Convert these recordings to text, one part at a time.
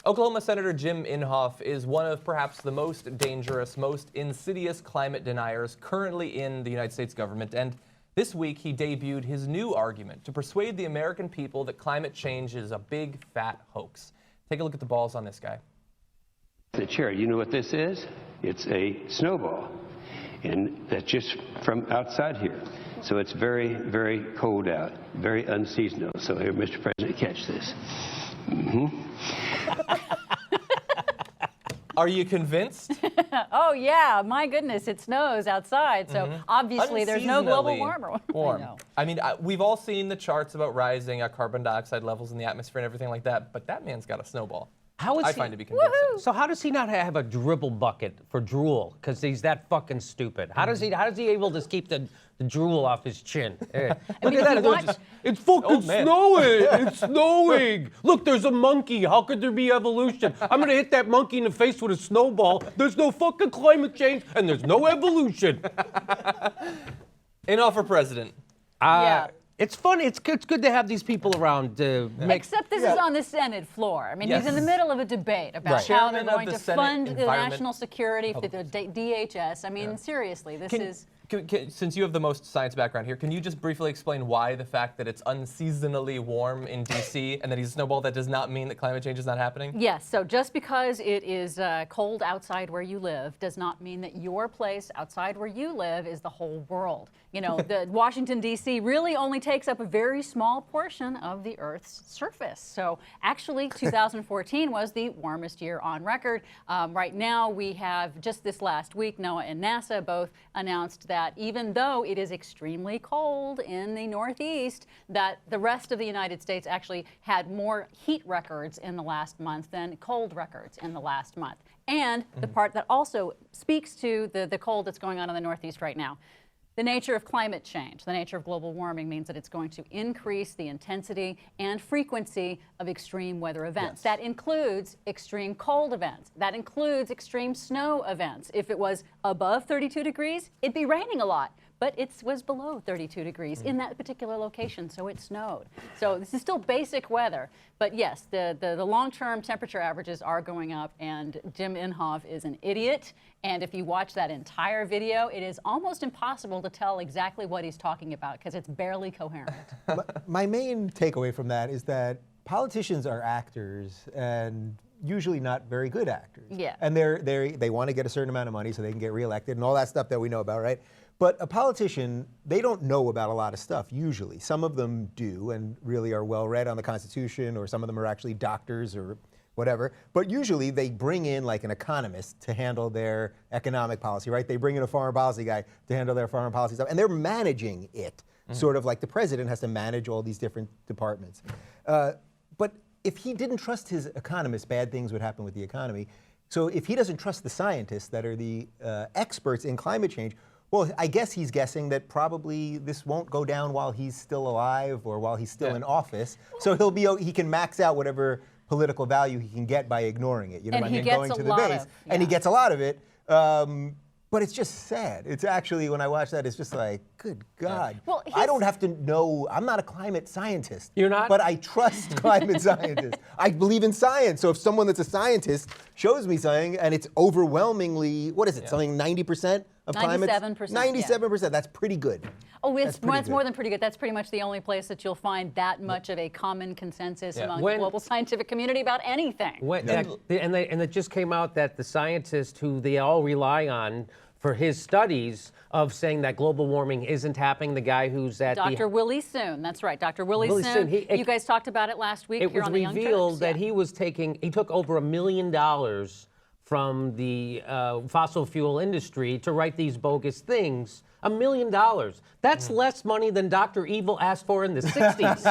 Oklahoma Senator Jim Inhofe is one of perhaps the most dangerous, most insidious climate deniers currently in the United States government. And this week, he debuted his new argument to persuade the American people that climate change is a big, fat hoax. Take a look at the balls on this guy. The chair, you know what this is? It's a snowball. And that's just from outside here. So it's very, very cold out, very unseasonable. So here, Mr. President, catch this. Are you convinced? Oh, yeah. My goodness, it snows outside. So obviously there's no global warming. I mean, we've all seen the charts about rising carbon dioxide levels in the atmosphere and everything like that, but that man's got a snowball. I find to be convincing. So how does he not have a dribble bucket for drool? Because he's that fucking stupid. How does he able to keep the drool off his chin? Look at that. It's fucking snowing. It's snowing. Look, there's a monkey. How could there be evolution? I'm going to hit that monkey in the face with a snowball. There's no fucking climate change, and there's no evolution. Inhofe for president. Yeah. It's fun. It's good to have these people around. Except this is on the Senate floor. I mean, he's in the middle of a debate about how they're going to fund the national security for the DHS. I mean, seriously, this is... Since you have the most science background here, can you just briefly explain why the fact that it's unseasonably warm in D.C. and that he's a snowball, that does not mean that climate change is not happening? Yes, so just because it is cold outside where you live does not mean that your place outside where you live is the whole world. You know, the Washington, D.C. really only takes up a very small portion of the Earth's surface. So actually, 2014 was the warmest year on record. Right now, we have, just this last week, NOAA and NASA both announced that even though it is extremely cold in the Northeast, that the rest of the United States actually had more heat records in the last month than cold records in the last month. And the part that also speaks to the cold that's going on in the Northeast right now. The nature of climate change, the nature of global warming means that it's going to increase the intensity and frequency of extreme weather events. That includes extreme cold events. That includes extreme snow events. If it was above 32 degrees, it'd be raining a lot. But it was below 32 degrees in that particular location, so it snowed. So this is still basic weather. But yes, the long-term temperature averages are going up, and Jim Inhofe is an idiot. And if you watch that entire video, it is almost impossible to tell exactly what he's talking about because it's barely coherent. My main takeaway from that is that politicians are actors and usually not very good actors. Yeah. And they want to get a certain amount of money so they can get reelected and all that stuff that we know about, right? But a politician, they don't know about a lot of stuff, usually. Some of them do and really are well read on the Constitution, or some of them are actually doctors or whatever. But usually they bring in like an economist to handle their economic policy, right? They bring in a foreign policy guy to handle their foreign policy stuff, and they're managing it, sort of like the president has to manage all these different departments. But if he didn't trust his economists, bad things would happen with the economy. So if he doesn't trust the scientists that are the experts in climate change, well, I guess he's guessing that probably this won't go down while he's still alive or while he's still in office. So he can max out whatever political value he can get by ignoring it. You know what I mean? Going to the base. And he gets a lot of it. But it's just sad. It's actually, when I watch that, it's just like, good God. Well, I don't have to know. I'm not a climate scientist. You're not? But I trust climate scientists. I believe in science. So if someone that's a scientist shows me something and it's overwhelmingly, what is it, something 90% of climate? 97%. 97%. That's pretty good. Oh, it's more than pretty good. That's pretty much the only place that you'll find that much of a common consensus among the global scientific community about anything. And it just came out that the scientist who they all rely on for his studies of saying that global warming isn't happening, the guy who's at Dr. Willie Soon, that's right, Dr. Willie Soon. You guys talked about it last week here on the Young Turks. It was revealed that he took over $1 million from the fossil fuel industry to write these bogus things. $1 million. That's less money than Dr. Evil asked for in the 60s.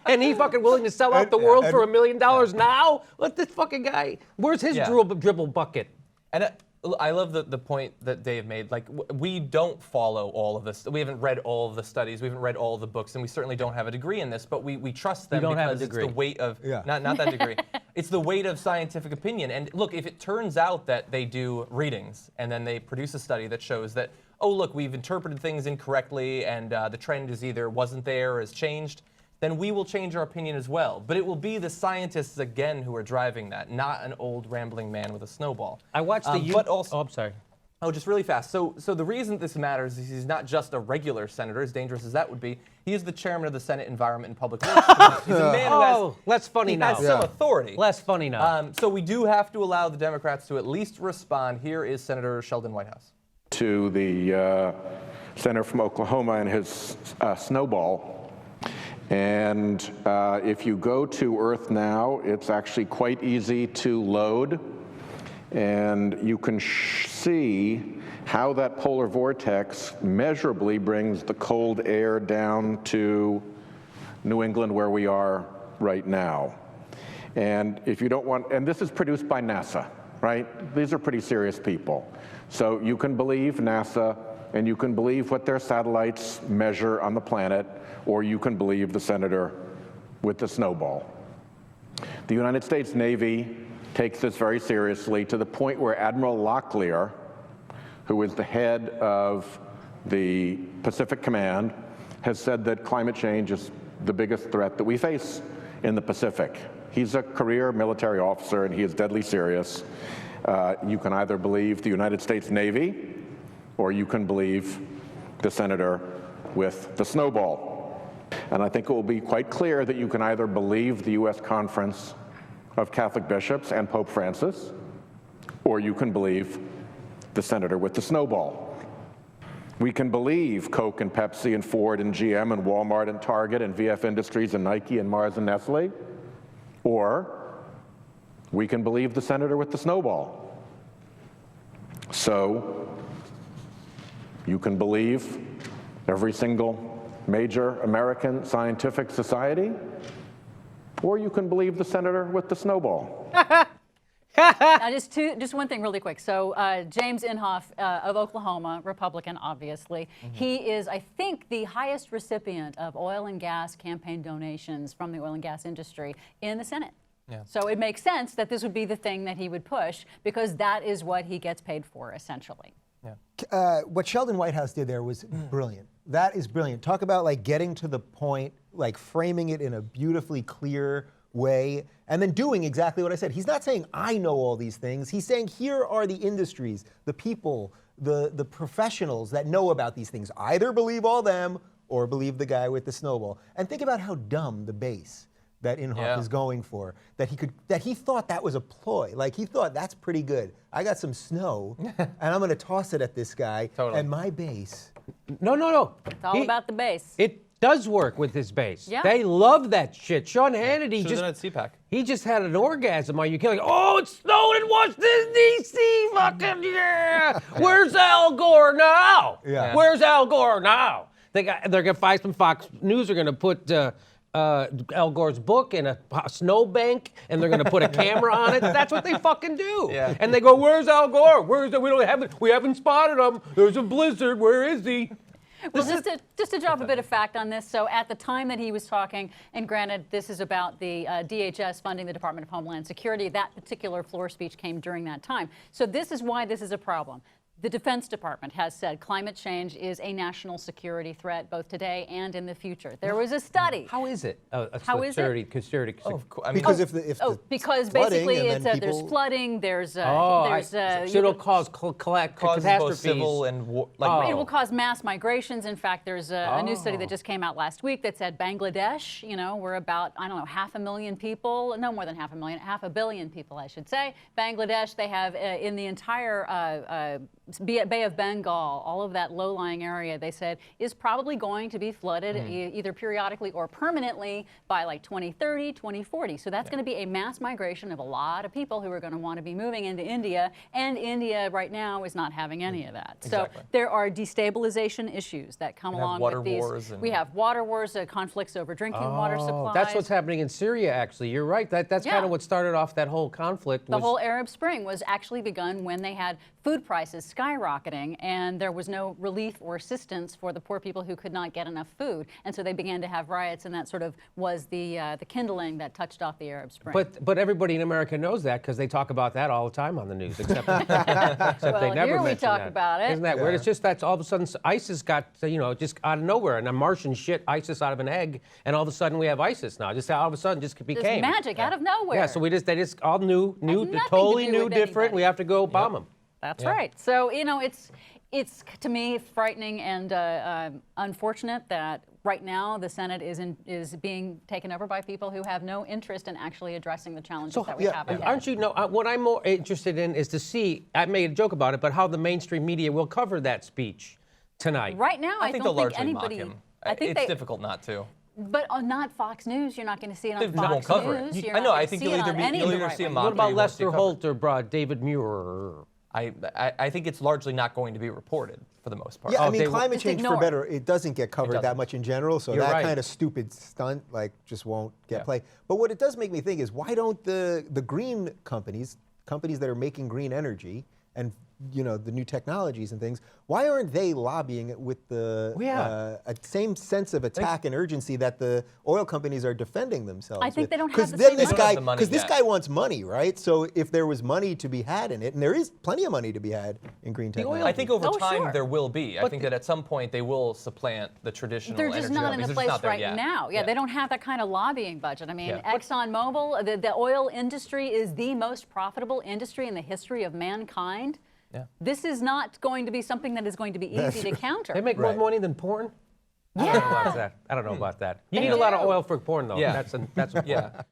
And he fucking willing to sell out the world for $1 million now? Let this fucking guy, where's his dribble bucket? And I love the point that Dave made. Like, we don't follow all of this. We haven't read all of the studies. We haven't read all of the books, and we certainly don't have a degree in this. But we trust them because it's the weight of not that degree. It's the weight of scientific opinion. And look, if it turns out that they do readings and then they produce a study that shows that, oh look, we've interpreted things incorrectly, and the trend is either wasn't there or has changed, then we will change our opinion as well. But it will be the scientists again who are driving that, not an old rambling man with a snowball. I watched the but also, oh, I'm sorry. Oh, just really fast. So the reason this matters is he's not just a regular senator, as dangerous as that would be. He is the chairman of the Senate Environment and Public Works Committee. He's a man who has, less funny now. has some authority. Less funny now. So we do have to allow the Democrats to at least respond. Here is Senator Sheldon Whitehouse. To the senator from Oklahoma and his Snowball. And if you go to Earth now, it's actually quite easy to load. And you can see how that polar vortex measurably brings the cold air down to New England, where we are right now. And if you don't want, and this is produced by NASA, right? These are pretty serious people. So you can believe NASA, and you can believe what their satellites measure on the planet, or you can believe the senator with the snowball. The United States Navy takes this very seriously, to the point where Admiral Locklear, who is the head of the Pacific Command, has said that climate change is the biggest threat that we face in the Pacific. He's a career military officer, and he is deadly serious. You can either believe the United States Navy, or you can believe the senator with the snowball. And I think it will be quite clear that you can either believe the U.S. Conference of Catholic Bishops and Pope Francis, or you can believe the senator with the snowball. We can believe Coke and Pepsi and Ford and GM and Walmart and Target and VF Industries and Nike and Mars and Nestle, or we can believe the senator with the snowball. So you can believe every single major American scientific society, or you can believe the senator with the snowball. Now, just one thing really quick. So James Inhofe of Oklahoma, Republican, obviously. He is, I think, the highest recipient of oil and gas campaign donations from the oil and gas industry in the Senate. Yeah. So it makes sense that this would be the thing that he would push, because that is what he gets paid for, essentially. Yeah. What Sheldon Whitehouse did there was brilliant. That is brilliant. Talk about like getting to the point, like framing it in a beautifully clear way, and then doing exactly what I said. He's not saying, I know all these things. He's saying, here are the industries, the people, the professionals that know about these things. Either believe all them or believe the guy with the snowball. And think about how dumb the base that Inhofe is going for, that he thought that was a ploy. Like, he thought, that's pretty good. I got some snow, and I'm going to toss it at this guy, and my base. No. It's all about the base. It does work with his base. Yeah. They love that shit. Sean Hannity just at CPAC. He just had an orgasm. Are you kidding? Oh, it's snowing in Washington, D.C. Fucking yeah. Where's Al Gore now? Yeah. Where's Al Gore now? They're going to find some Fox News. They're going to put Al Gore's book in a snowbank, and they're going to put a camera on it. That's what they fucking do. Yeah. And they go, "Where's Al Gore? Where's the, we haven't spotted him. There's a blizzard. Where is he?" Well, just to drop a bit of fact on this, so at the time that he was talking, and granted, this is about the DHS funding the Department of Homeland Security, that particular floor speech came during that time. So this is why this is a problem. The Defense Department has said climate change is a national security threat both today and in the future. There was a study. How is it? How is it? Because because basically it's there's flooding, there's so it'll cause catastrophes. Both civil and it will cause mass migrations. In fact, there's a new study that just came out last week that said Bangladesh, we're about, I don't know, 500,000 people, no more than 500,000, 500 million people, I should say. Bangladesh, they have in the entire Bay of Bengal, all of that low-lying area, they said, is probably going to be flooded either periodically or permanently by like 2030, 2040. So that's going to be a mass migration of a lot of people who are going to want to be moving into India, and India right now is not having any of that. Exactly. So there are destabilization issues that come along with these. We have water wars, conflicts over drinking water supplies. That's what's happening in Syria, actually. You're right. That's kind of what started off that whole conflict. The whole Arab Spring was actually begun when they had food prices skyrocketing, and there was no relief or assistance for the poor people who could not get enough food. And so they began to have riots, and that sort of was the kindling that touched off the Arab Spring. But everybody in America knows that because they talk about that all the time on the news, except they never here we mention talk that. about it. Isn't that weird? It's just that all of a sudden ISIS got, just out of nowhere, and a Martian shit ISIS out of an egg, and all of a sudden we have ISIS now. Just all of a sudden just became. Just magic out of nowhere. Yeah, so they just all new, nothing totally to do new, with different. anybody. We have to go bomb them. That's right. So, it's to me frightening and unfortunate that right now the Senate is being taken over by people who have no interest in actually addressing the challenges that we have ahead. Aren't you what I'm more interested in is to see, I made a joke about it, but how the mainstream media will cover that speech tonight. Right now, I think don't they'll think largely anybody. mock him. I think it's difficult not to. But on not Fox News, you're not going to see it on They Fox won't cover News. it. You're I know. not I gonna think see you'll it on any of the either right see a wing. mock. What about or you won't see Lester it Holt or David Muir? I think it's largely not going to be reported for the most part. Yeah, I mean, climate Just change for ignore better, it doesn't get covered that much in general, so You're that right. kind of stupid stunt just won't get play. But what it does make me think is, why don't the green companies that are making green energy and the new technologies and things, why aren't they lobbying it with the same sense of attack and urgency that the oil companies are defending themselves I think with? they don't have the then same this money. guy, They don't have the money because this yet. guy wants money, right? So if there was money to be had in it, and there is plenty of money to be had in green technology. I think over time sure. there will be. I think that at some point they will supplant the traditional They're energy just not in companies. a They're just place not there right yet. now. Yeah, they don't have that kind of lobbying budget. I mean, Yeah. ExxonMobil, the oil industry is the most profitable industry in the history of mankind. Yeah. This is not going to be something that is going to be easy to counter. They make more money than porn? Yeah. I don't know about that. I don't know about that. You They need a lot of do. oil for porn, though. Yeah. That's Yeah.